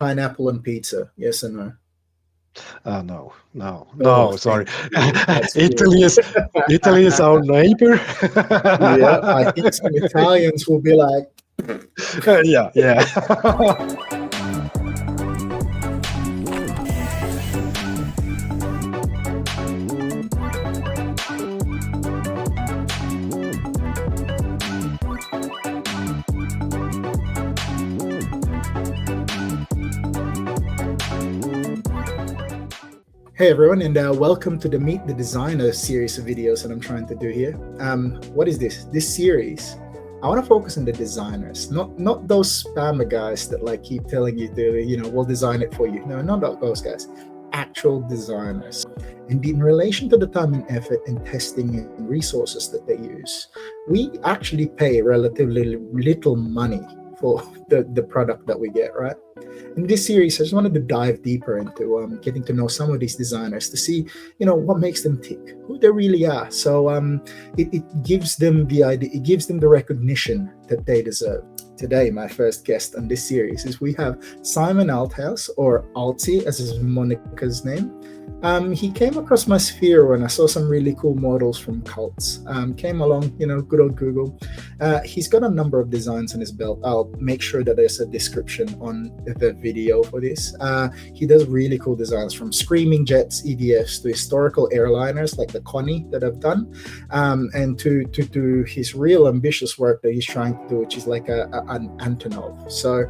Pineapple on pizza, yes or no? No, no, Oh, no. Sorry, thank you. That's good. Italy is Italy is our neighbor. Yeah, I think some Italians will be like, Yeah, yeah. hey everyone, and welcome to the Meet the Designer series of videos that I'm trying to do here. What is this? This series, I want to focus on the designers, not those spammer guys that like keep telling you to, we'll design it for you. No, not those guys. Actual designers. And in relation to the time and effort and testing and resources that they use, we actually pay relatively little money for the product that we get, right? In this series, I just wanted to dive deeper into getting to know some of these designers to see, what makes them tick, who they really are. So it gives them the idea, it gives them the recognition that they deserve. Today, my first guest on this series is we have Simon Althouse, or Altsi, as his Monica's name. He came across my sphere when I saw some really cool models from cults. Came along, good old Google. He's got a number of designs on his belt. I'll make sure that there's a description on the video for this. He does really cool designs, from screaming jets, EDFs, to historical airliners like the Connie that I've done, and to his real ambitious work that he's trying to do, which is like an Antonov. So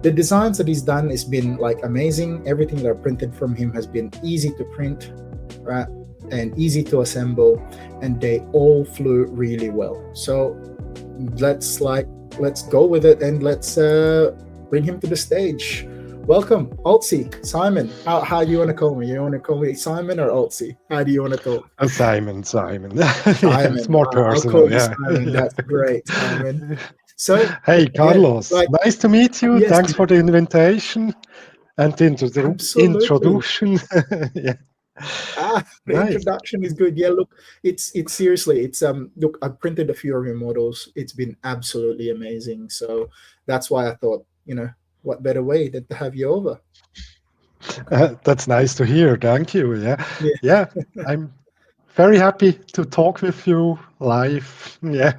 the designs that he's done has been like amazing. Everything that I printed from him has been easy to print, right, and easy to assemble, and they all flew really well. So let's go with it, and let's bring him to the stage. Welcome, Altsi. Simon, how do you want to call me? You want to call me Simon or Altsi? How do you want to talk? Simon, Simon. Yeah, it's Simon. more I'll call personal. you Yeah, Simon. yeah. That's great, Simon. So Hey, yeah, Carlos. like, Nice to meet you. yes, Thanks for the invitation and the absolutely. introduction. Yeah, The nice. introduction is good. Yeah, look, it's seriously, it's look, I printed a few of your models. It's been absolutely amazing. So that's why I thought, what better way than to have you over? That's nice to hear. Thank you. Yeah, Yeah. yeah. I'm very happy to talk with you live. Yeah,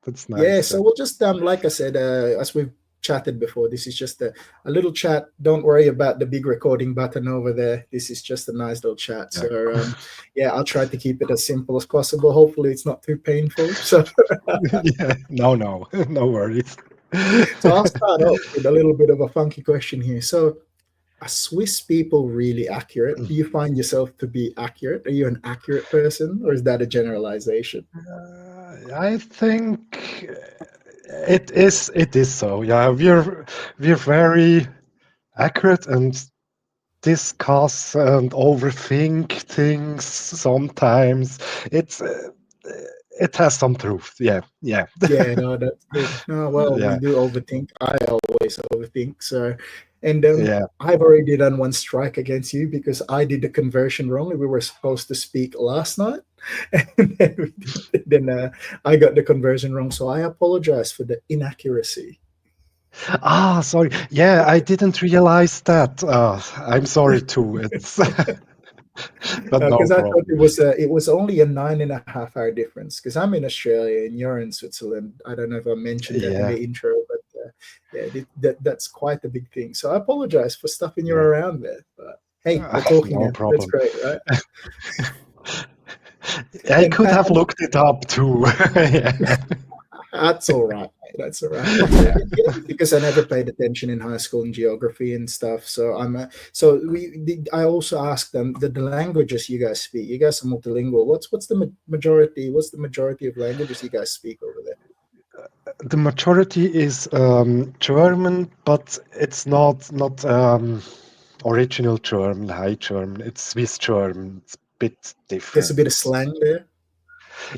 that's Yeah, nice. so we'll just like I said, as we've chatted before, this is just a little chat. Don't worry about the big recording button over there. This is just a nice little chat. Yeah, So yeah, I'll try to keep it as simple as possible. Hopefully it's not too painful. So yeah. No, no, no worries. so I'll start off with a little bit of a funky question here. So, are Swiss people really accurate? Do you find yourself to be accurate? Are you an accurate person, or is that a generalization? I think it is so. Yeah, we're very accurate and discuss and overthink things sometimes. It has some truth. Yeah, yeah, Yeah, no, that's good. No, well, we yeah, do overthink. I always overthink. So, and yeah. I've already done one strike against you because I did the conversion wrong. We were supposed to speak last night, and then I got the conversion wrong. So I apologize for the inaccuracy. Ah, sorry. Yeah, I didn't realize that. I'm sorry too. It's but no Because I thought problem. it was only a 9.5 hour difference. Because I'm in Australia and you're in Switzerland. I don't know if I mentioned that in Yeah, the intro, but yeah, that's quite a big thing. So I apologize for stuffing you yeah. around there. But hey, we're talking No now. That's problem. great, right? I And could have looked it up too. Yeah, that's all right. Mate. That's all right. yeah. Yeah, because I never paid attention in high school in geography and stuff. So so I also asked them the languages you guys speak. You guys are multilingual. What's the majority? What's the majority of languages you guys speak over there? The majority is German, but it's not original German, High German. It's Swiss German. It's a bit There's a bit of different. slang there.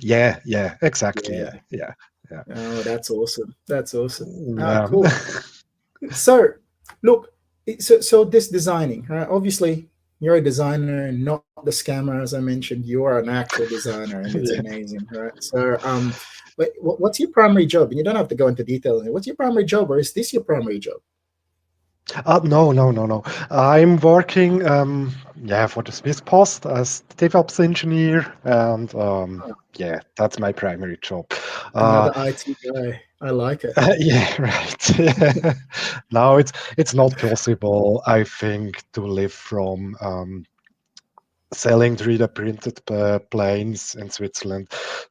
Yeah, yeah, exactly. Yeah. Yeah, yeah, yeah. Oh, that's awesome. That's awesome. Ah, Yeah. cool. So, look, so this designing, right? Obviously, you're a designer, not the scammer, as I mentioned. You are an actual designer, and it's Yeah. amazing, right? So, what's your primary job? And you don't have to go into detail. What's your primary job, or is this your primary job? No, no, no, no. I'm working, yeah, for the Swiss Post as DevOps engineer, and Oh, yeah, that's my primary job. Uh, another IT guy. I like it. yeah, right. Yeah. Now it's not possible, I think, to live from selling 3D printed planes in Switzerland.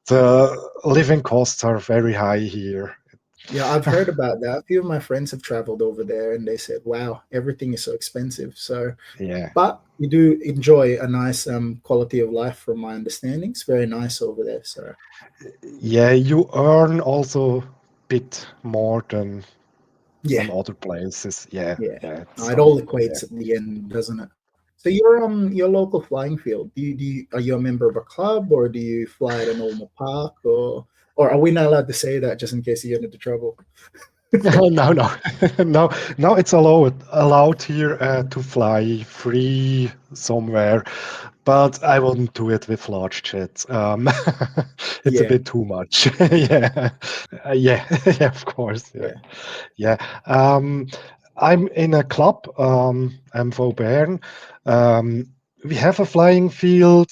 The living costs are very high here. Yeah, I've heard about that. A few of my friends have traveled over there and they said, wow, everything is so expensive. So, Yeah. but you do enjoy a nice quality of life from my understanding. It's very nice over there. So, Yeah, you earn also bit more yeah, than other places. Yeah, yeah. yeah, No, it all yeah. equates at the end, doesn't it? So you're your local flying field. Are you a member of a club or do you fly at a normal park or are we not allowed to say that just in case you get into trouble? No, no, no, no. It's allowed here to fly free somewhere, but I wouldn't do it with large jets. It's a Yeah, bit too much. Yeah, yeah, yeah. Of course, yeah. yeah. Yeah, um, I'm in a club, MV Bern. Um, we have a flying field,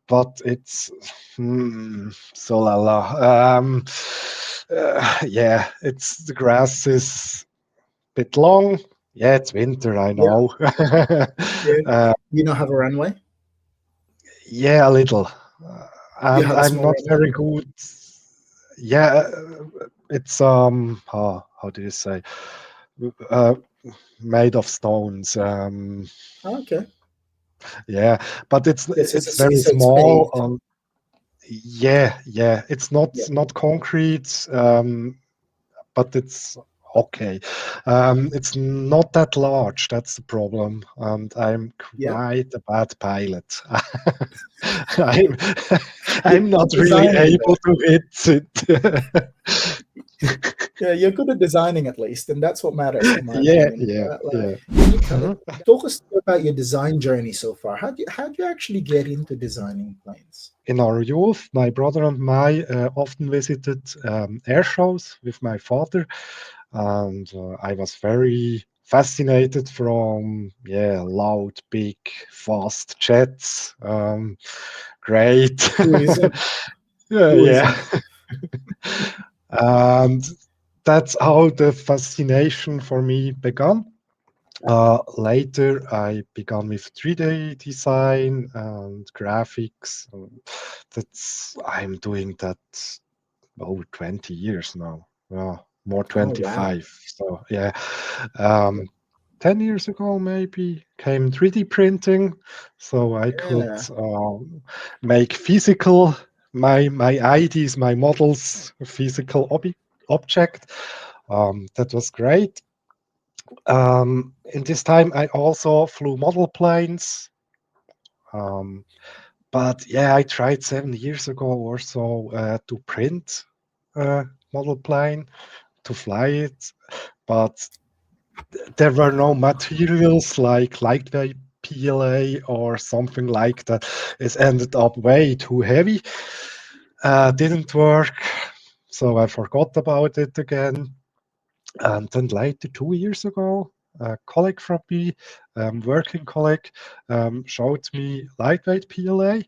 but it's so la la. Yeah, it's the grass is a bit long. Yeah, it's winter, I Yeah, know. yeah. uh, You don't have a runway? yeah, a little, You and have a I'm small not runway? very good. Yeah, it's how do you say? Uh, Made of stones. Oh, okay. Yeah, but Yes, it's very so it's small. paved. Yeah, yeah. It's Yeah. not concrete, but it's okay. It's not that large. That's the problem, and I'm Yeah. quite a bad pilot. I'm You're I'm not good really designing able though. to hit it. Yeah, you're good at designing at least, and that's what matters in my Yeah, opinion, yeah, right? Like, yeah. can you Mhm. talk us about your design journey so far? How'd you actually get into designing planes? In our youth, my brother and I often visited air shows with my father, and I was very fascinated from loud, big, fast jets. Great, Who isn't? yeah, Who yeah, isn't? and that's how the fascination for me began. Later, I began with 3D design and graphics. That's I'm doing that over 20 years now. Well, more Oh wow. 25. So yeah, Yeah. um, 10 years ago maybe came 3D printing, so I could Yeah. make physical my IDs, my models, physical object. That was great. In this time, I also flew model planes. Um, but yeah, I tried 7 years ago or so to print a model plane to fly it, but there were no materials like lightweight PLA or something like that. It ended up way too heavy. Didn't work, so I forgot about it again. And then later, 2 years ago, a colleague from me, working colleague, showed me lightweight PLA.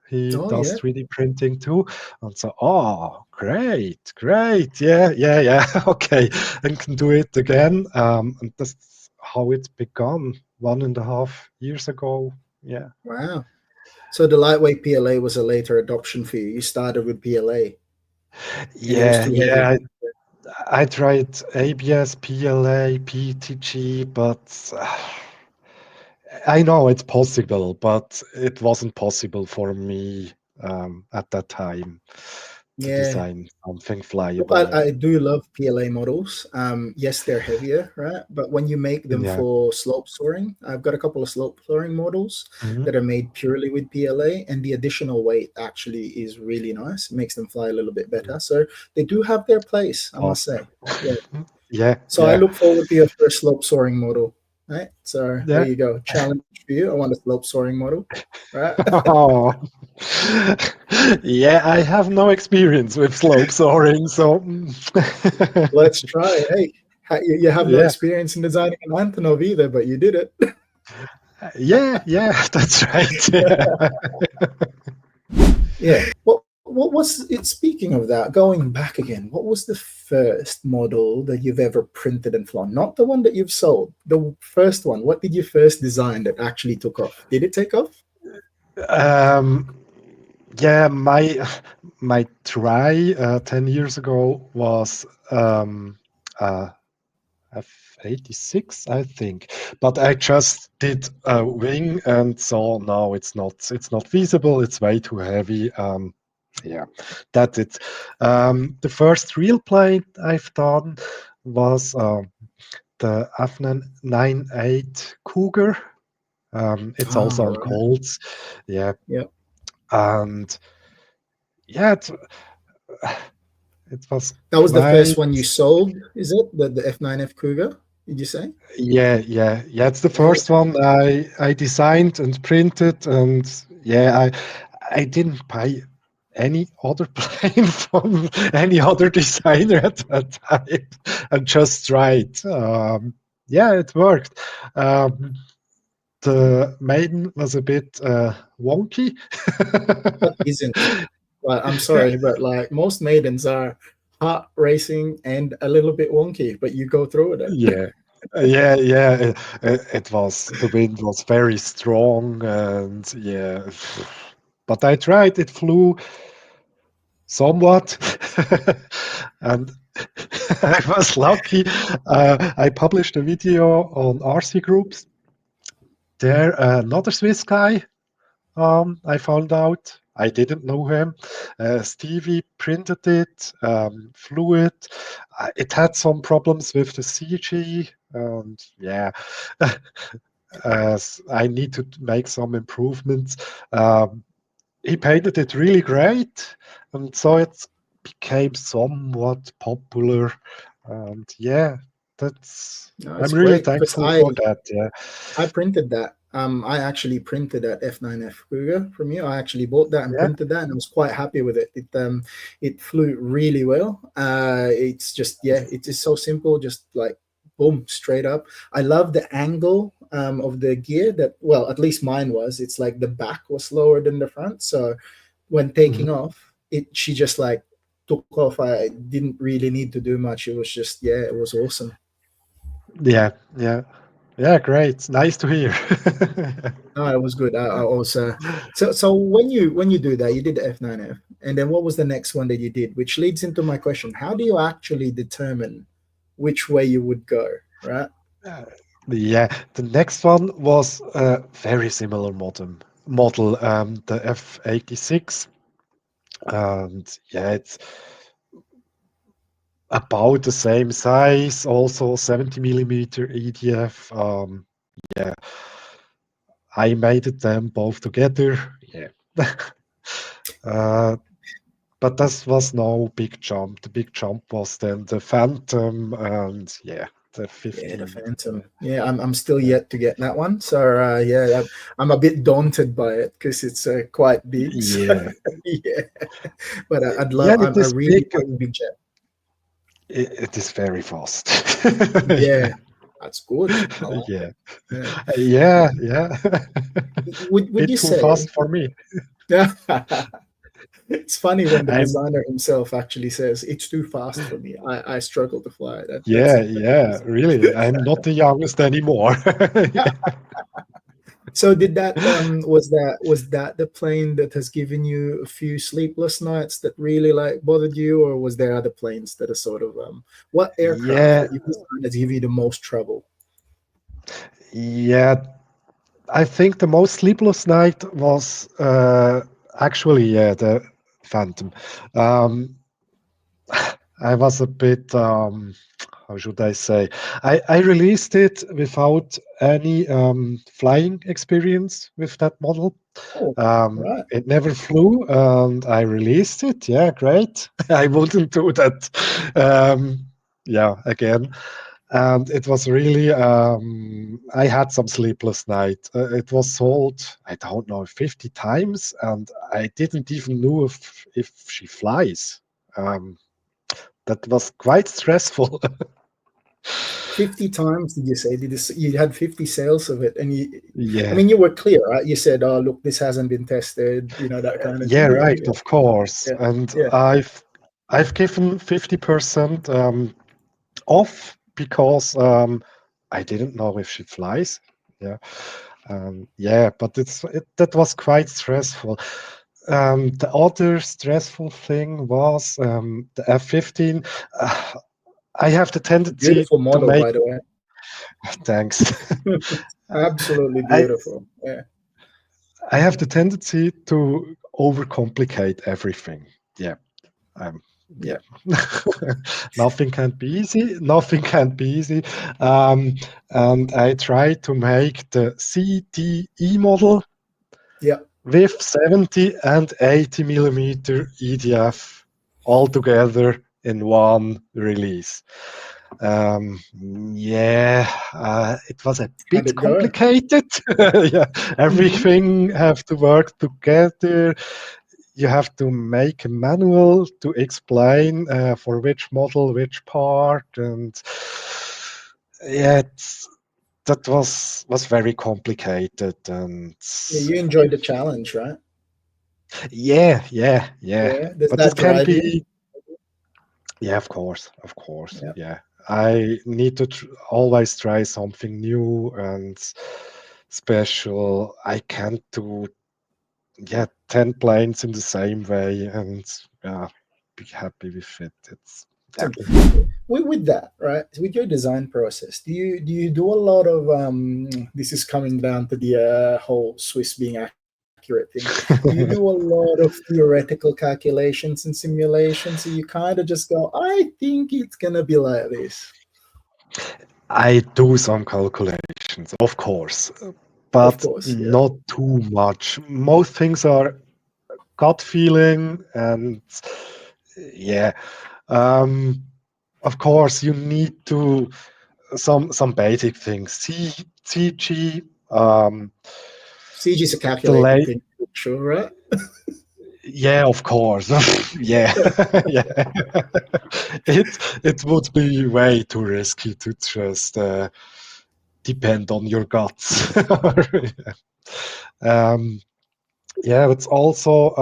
He Oh does yeah. 3D printing too. And so, oh, great, great. Yeah, yeah, yeah. Okay. And can do it again. And that's how it began 1.5 years ago. Yeah. Wow. So the lightweight PLA was a later adoption for you. You started with PLA and it was Yeah, too heavy. yeah. I tried ABS, PLA, PTG, but I know it's possible, but it wasn't possible for me at that time to Yeah. design something Look, flyable. I do love PLA models. Yes, they're heavier, right? But when you make them Yeah. for slope soaring, I've got a couple of slope soaring models Mhm. that are made purely with PLA, and the additional weight actually is really nice. It makes them fly a little bit better. So they do have their place, I must Awesome. say. Yeah. Yeah, So I yeah, look forward to your first slope soaring model. Right. So there yeah. you go. Challenge for you. I want a slope soaring model. Right. Oh. Yeah, I have no experience with slope soaring, so Let's try. Hey, You have no Yeah, experience in designing an Antonov either, but you did it. yeah, yeah, that's right. Yeah. Yeah. What was it? Speaking of that, going back again, what was the first model that you've ever printed and flown? Not the one that you've sold, the first one. What did you first design that actually took off? Did it take off? Um, yeah, my try 10 years ago was uh, F86, I think. But I just did a wing and saw no, it's not feasible. It's way too heavy. Yeah, that's it. The first real plane I've done was the F98 Cougar. It's Ah, also on right. Colts. Yeah, Yeah. and yeah, it was That was the quite. first one you sold, is it? The F9F Cougar, did you say? Yeah, yeah, yeah. It's the Yeah. first one I designed and printed, and yeah, I didn't buy any other plane from any other designer at that time, and just tried. Yeah, it worked. Um, the maiden was a bit wonky. What isn't? Well, I'm sorry, but like most maidens are hot racing and a little bit wonky, but you go through with it. Yeah. Yeah, yeah, it was the wind was very strong and yeah, but I tried. It flew somewhat, and I was lucky. I published a video on RC groups. There, another Swiss guy. I found out. I didn't know him. Stevie printed it, flew it. It had some problems with the CG, and yeah, I need to make some improvements. Um, he painted it really great, and so it became somewhat popular. And yeah, that's No, I'm it's really great because thankful for that. Yeah, I printed that. I actually printed that F9F Cougar from you. I actually bought that and yeah, printed that, and I was quite happy with it. It flew really well. It's just yeah, it is so simple, just like boom, straight up. I love the angle of the gear. That well, at least mine was. It's like the back was lower than the front, so when taking mhm. off, she just like took off. I didn't really need to do much. It was just yeah, it was awesome. Yeah, yeah, yeah. Great, nice to hear. No, it was good. I was so when you do that, you did the F9F, and then what was the next one that you did? Which leads into my question: how do you actually determine which way you would go? Right? Uh, yeah, the next one was a very similar model, the F86, and yeah, it's about the same size, also 70 millimeter EDF. Yeah, I made them both together. Yeah. uh, but this was no big jump. The big jump was then the Phantom and yeah, the Yeah, the 15. Phantom. Yeah, I'm still Yeah, yet to get that one. So yeah, I'm a bit daunted by it because it's quite big. So, yeah, yeah, but I'd yeah. love. It I is really big. like big jet. It is very fast. Yeah, Yeah, that's good. I like yeah, it. Yeah. yeah, yeah. Would Bit you too say? fast for me. Yeah. It's funny when the I'm designer himself actually says it's too fast for me. I struggle to fly. Yeah, That's yeah, amazing. really. I'm not the youngest anymore. Yeah. So did that was that the plane that has given you a few sleepless nights that really like bothered you, or was there other planes that are sort of what aircraft Yeah, that you designed that give you the most trouble? yeah. I think the most sleepless night was actually yeah the Phantom. Um, I was a bit how should I say? I released it without any flying experience with that model. Oh, right. It never flew, and I released it. Yeah, great. I wouldn't do that. Yeah, again. And it was really, I had some sleepless night. It was sold, I don't know, 50 times, and I didn't even know if she flies. Um, that was quite stressful. 50 times, did you say? You had 50 sales of it, and I Yeah, mean, you were clear, right? You said, "Oh, look, this hasn't been tested," that kind of yeah, thing. Yeah, right, yeah, of course. yeah, And yeah. I've given 50% off because I didn't know if she flies. Yeah, yeah, but that was quite stressful. The other stressful thing was the F-15. Uh, I have the tendency Beautiful to model, make by the way. thanks. Absolutely I beautiful. Yeah. I have the tendency to overcomplicate everything. Yeah. Yeah. Yeah. Nothing can be easy. Nothing can be easy. Um, and I try to make the CDE model Yeah. with 70 and 80 millimeter EDF all together in one release. Yeah, it was a How'd bit it go? complicated. Yeah, Hmm. everything have to work together. You have to make a manual to explain for which model, which part, and yeah, that was very complicated. And Yeah, you enjoyed the challenge, right? yeah, yeah, yeah. Yeah. Does But that it can drive you? be, yeah, of course, of course, Yeah. yeah. I need to always try something new and special. I can't do, yeah, 10 planes in the same way and yeah, be happy with it. It's, yeah. So with that, right? With your design process, do you do a lot of this is coming down to the whole Swiss being accurate thing. Do you do a lot of theoretical calculations and simulations? So you kind of just go, I think it's gonna be like this. I do some calculations, of course, Of but course, yeah. not too much. Most things are gut feeling and yeah. Um, of course, you need to some basic things. CG, CG is a the calculated lay. thing, sure, right? Yeah, of course. Yeah, yeah. It would be way too risky to just depend on your guts. um, yeah, it's also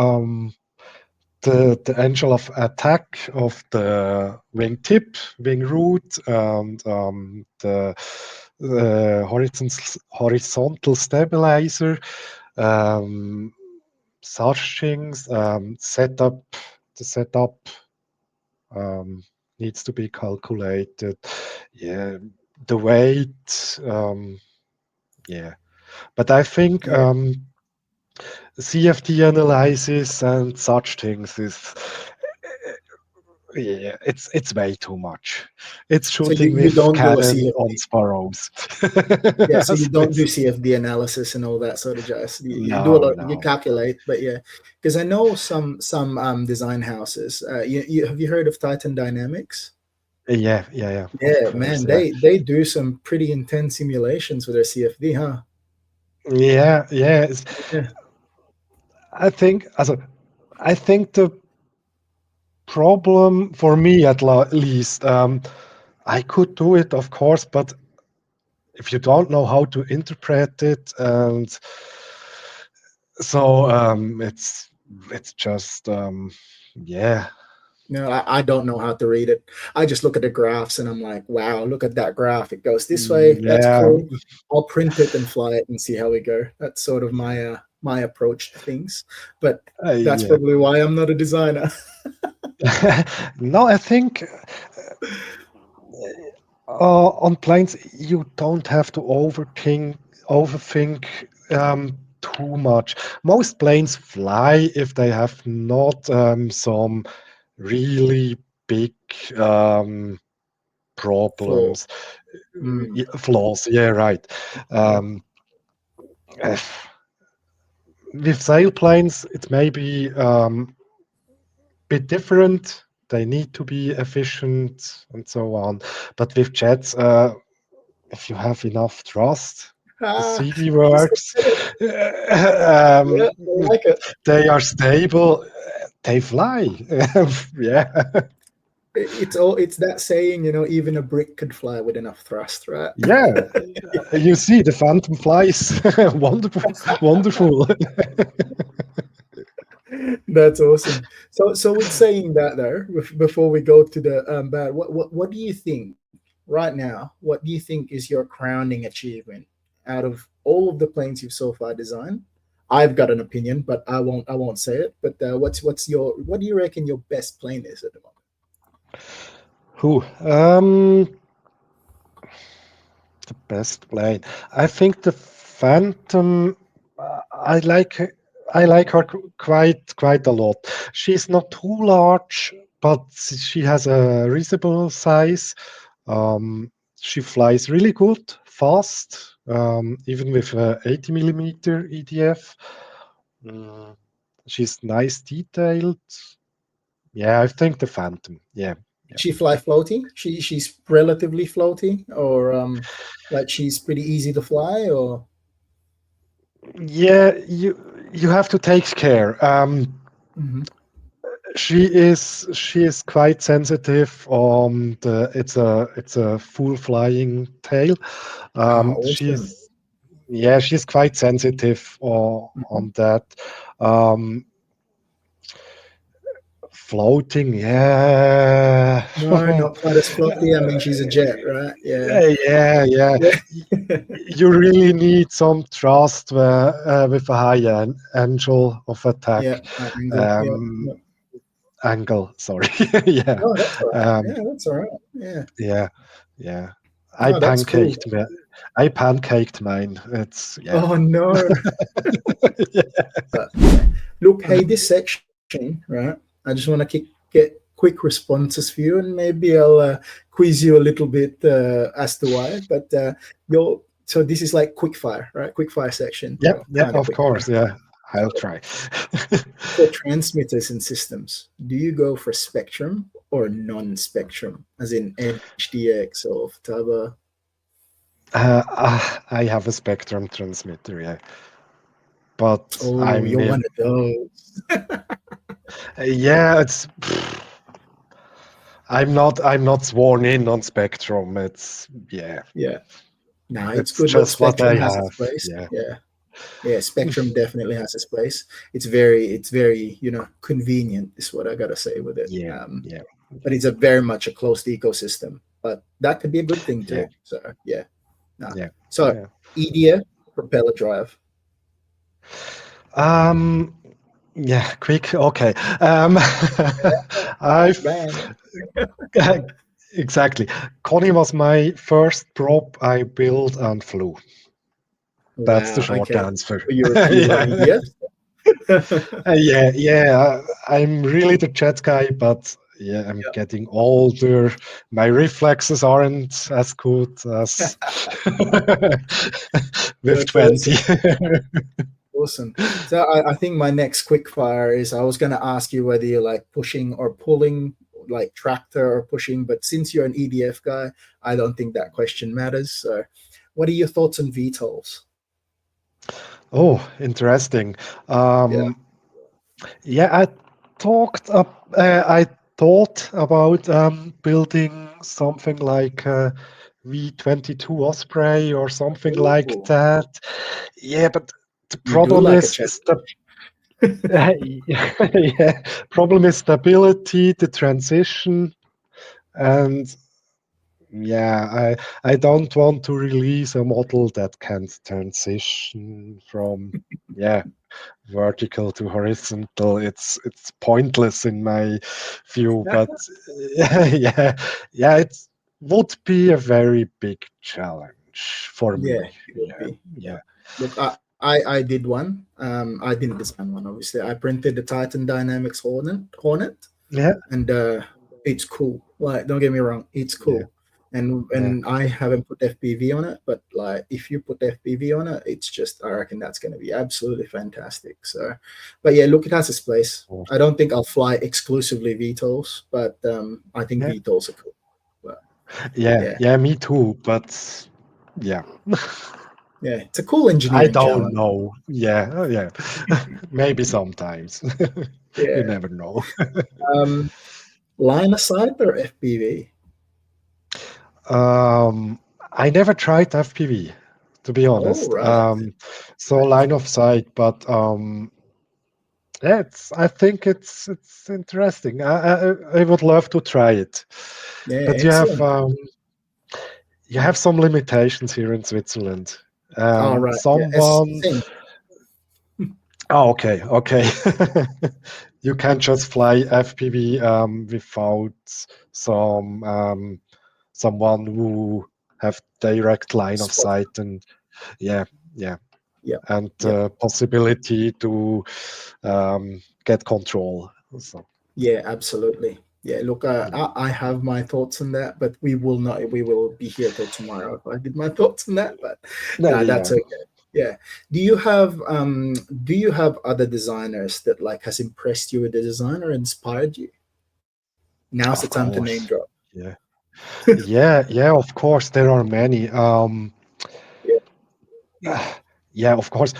the angle of attack of the wing tip, wing root, and the horizontal stabilizer, um, such things. The setup um, needs to be calculated. Yeah, the weight. Yeah, but I think Yeah. CFD analysis and such things is yeah, it's way too much. It's So you, shooting you with don't do a cannon on CFD. sparrows. Yeah, so you don't It's do CFD analysis and all that sort of jazz. You do a no, lot, you no. calculate, but yeah, because I know some design houses. Have you heard of Titan Dynamics? Yeah, yeah, yeah. Of Yeah, course, man, yeah, they do some pretty intense simulations with their CFD, huh? yeah, yeah. Yeah. I think, also, I think the problem for me at least, I could do it, of course, but if you don't know how to interpret it, and so it's just yeah, No, I don't know how to read it. I just look at the graphs and I'm like, wow, look at that graph. It goes this way. That's yeah, cool. I'll print it and fly it and see how we go. That's sort of my approach to things. But that's yeah. probably why I'm not a designer. No, I think on planes you don't have to overthink too much. Most planes fly if they have not some really big um, Flaw. problems, Mm, flaws. Yeah, right. yeah. Um, with sailplanes, it may be bit different. They need to be efficient and so on. But with jets, if you have enough trust, the Ah, CD you said works. it. Yeah, um, I like it. they are stable. They fly. Yeah. it's that saying, even a brick could fly with enough thrust, right? Yeah, you see the phantom flies. Wonderful, wonderful. That's awesome. So with saying that though, before we go to the bad, what do you think right now? What do you think is your crowning achievement out of all of the planes you've so far designed? I've got an opinion, but I won't say it. But what do you reckon your best plane is at the moment? Who? The best plane. I think the Phantom. I like her. I like her quite a lot. She's not too large, but she has a reasonable size. She flies really good, fast, even with a 80 millimeter EDF. Mm, she's nice detailed. Yeah, I think the Phantom. Yeah, yeah. She fly floaty? She's relatively floaty, or like she's pretty easy to fly, or Yeah, you have to take care. Mhm. She is quite sensitive on the it's a full flying tail. Awesome. She's yeah, she's quite sensitive Mhm. on that. Um, Floating, yeah. No, not quite as floaty. I mean, she's a jet, right? Yeah, Yeah, yeah. yeah, You really need some trust with a high angle of yeah. attack. High angle. Yeah, Um, yeah. Angle, sorry. Yeah. No, that's all right. Um, Yeah, that's all right. Yeah. yeah, yeah. I No, that's cool. pancaked ma- I pancaked mine. It's yeah. Oh no. Yeah. Look, hey, this section, right? I just want to get quick responses for you, and maybe I'll quiz you a little bit as to why. But so this is like quick fire, right? Quick fire section. Yeah, Well, yeah, kind of of quick course. fire. Yeah, I'll So try. for transmitters and systems, do you go for spectrum or non-spectrum, as in HDX or Futaba? I have a Spectrum transmitter, yeah, but Oh, I'm you're one in. of those. Yeah, I'm not sworn in on Spectrum. It's yeah, Yeah. No, it's it's good. Look, just what I spectrum has its have. place. Yeah, Yeah. Yeah, Spectrum definitely has its place. It's very convenient is what I gotta say with it. yeah, yeah, But it's a very much a closed ecosystem. But that could be a good thing yeah, too. So yeah, nah. yeah, So yeah. EDF propeller drive. Um, yeah, quick. Okay. Bang I've bang. exactly. Connie was my first prop I built and flew. That's the Wow. short Okay. answer. So you love Yeah. EDF? Yeah, yeah. I'm really the jet guy, but yeah, I'm Yeah, getting older. My reflexes aren't as good as with that's 20. awesome. Awesome. So I think my next quick fire is I was going to ask you whether you're like pushing or pulling, like tractor or pushing, but since you're an EDF guy, I don't think that question matters. So, what are your thoughts on VTOLs? Oh, interesting. Yeah. Um, yeah, I thought about building something like V-22 Osprey or something like Ooh, that. Yeah, but the you do problem like a is the challenge. yeah, problem is stability, the transition, and yeah, I don't want to release a model that can transition from yeah vertical to horizontal. It's pointless in my view, but yeah, yeah, it would be a very big challenge for Yeah, me. it would Yeah, be. Yeah. yeah, Look, I did one. I didn't design one, obviously. I printed the Titan Dynamics Hornet, yeah, and it's cool. Like, don't get me wrong, it's yeah, cool. And yeah. and I haven't put FPV on it, but like if you put FPV on it, it's just I reckon that's going to be absolutely fantastic. So, but yeah, look, it has its place. Of course. I don't think I'll fly exclusively VTOLs, but I think Yeah, VTOLs are cool. But yeah, yeah, yeah. Me too. But yeah, yeah, it's a cool I engineering don't challenge. know. Yeah, yeah. Maybe sometimes. You Yeah. never know. Um, Line of sight or FPV? I never tried FPV, to be Oh, honest. right. So line of sight, but yeah, I think it's interesting. I would love to try it, Yeah, but excellent. you have some limitations here in Switzerland. All right. Yeah, Someone. same. Oh, okay, okay. You can't just fly FPV without some someone who have direct line of Spot. sight and yeah, yeah, Yep. and Yep. possibility to get control. So Yeah, absolutely. Yeah, look, I have my thoughts on that, but we will not. We will be here till tomorrow if I did my thoughts on that. But no, nah, that's yeah. okay. Yeah. Do you have do you have other designers that like has impressed you with the design or inspired you? Now's the Of time to name course. drop. Yeah. Yeah, of course, there are many. Yeah. Yeah, of course.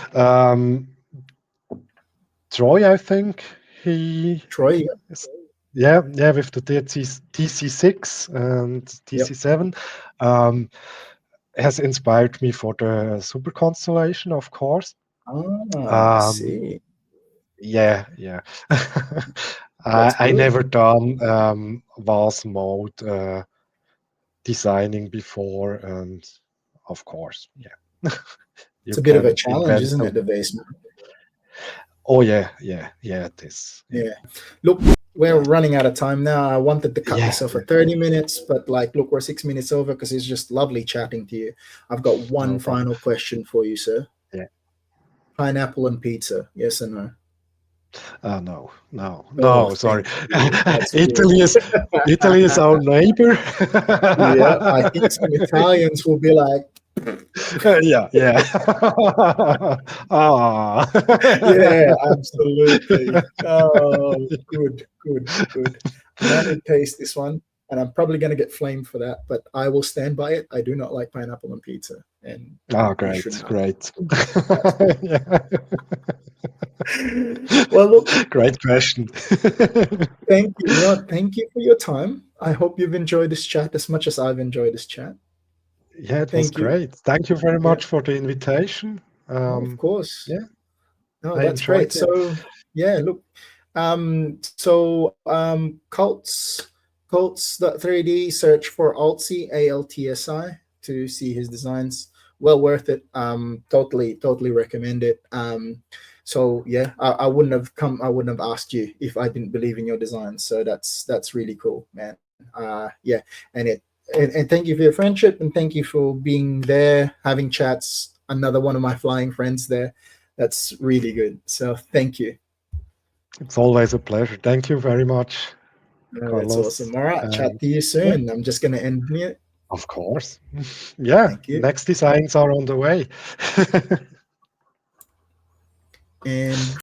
Troy, I think he Troy. is, yeah, with the TC6 and Yep. TC7, um, has inspired me for the Super Constellation, of course. Ah, I Um, see. yeah. That's I good. never done VAS mode designing before, and of course, yeah, It's you a bit of a can challenge, invent isn't it, them. the basement? Oh yeah, it is. Yeah, Yeah. Look, we're yeah, running out of time now. I wanted to cut yeah, this off yeah. at 30 minutes, but like, look, we're 6 minutes over because it's just lovely chatting to you. I've got one No problem. final question for you, sir. Yeah. Pineapple and pizza, yes or no? No, Oh, sorry. thank you. That's good. Italy is Italy is our neighbor. Yeah, I think some Italians will be like, Yeah. Ah. yeah, absolutely. Oh, good, good, good. I might need to taste this one, and I'm probably going to get flamed for that, but I will stand by it. I do not like pineapple on pizza, and Oh, you should great, know. great. That's good. Yeah. Well, look, Great question. thank you. You know, thank you for your time. I hope you've enjoyed this chat as much as I've enjoyed this chat. Yeah, it was Thank you. great. Thank you very Yeah, much for the invitation. no, of course. Yeah, No, I that's great. enjoyed it. So yeah, look, Colts.3D, search for Altsi, Altsi, to see his designs. Well worth it. Totally recommend it. So yeah, I wouldn't have come. I wouldn't have asked you if I didn't believe in your designs. So that's really cool, man. Yeah, and and thank you for your friendship and thank you for being there, having chats. Another one of my flying friends there. That's really good. So thank you. It's always a pleasure. Thank you very much, No, that's Carlos. awesome. All right, chat And to you yeah, soon. I'm just going to end it. of course. Yeah, Thank you. next designs are on the way. And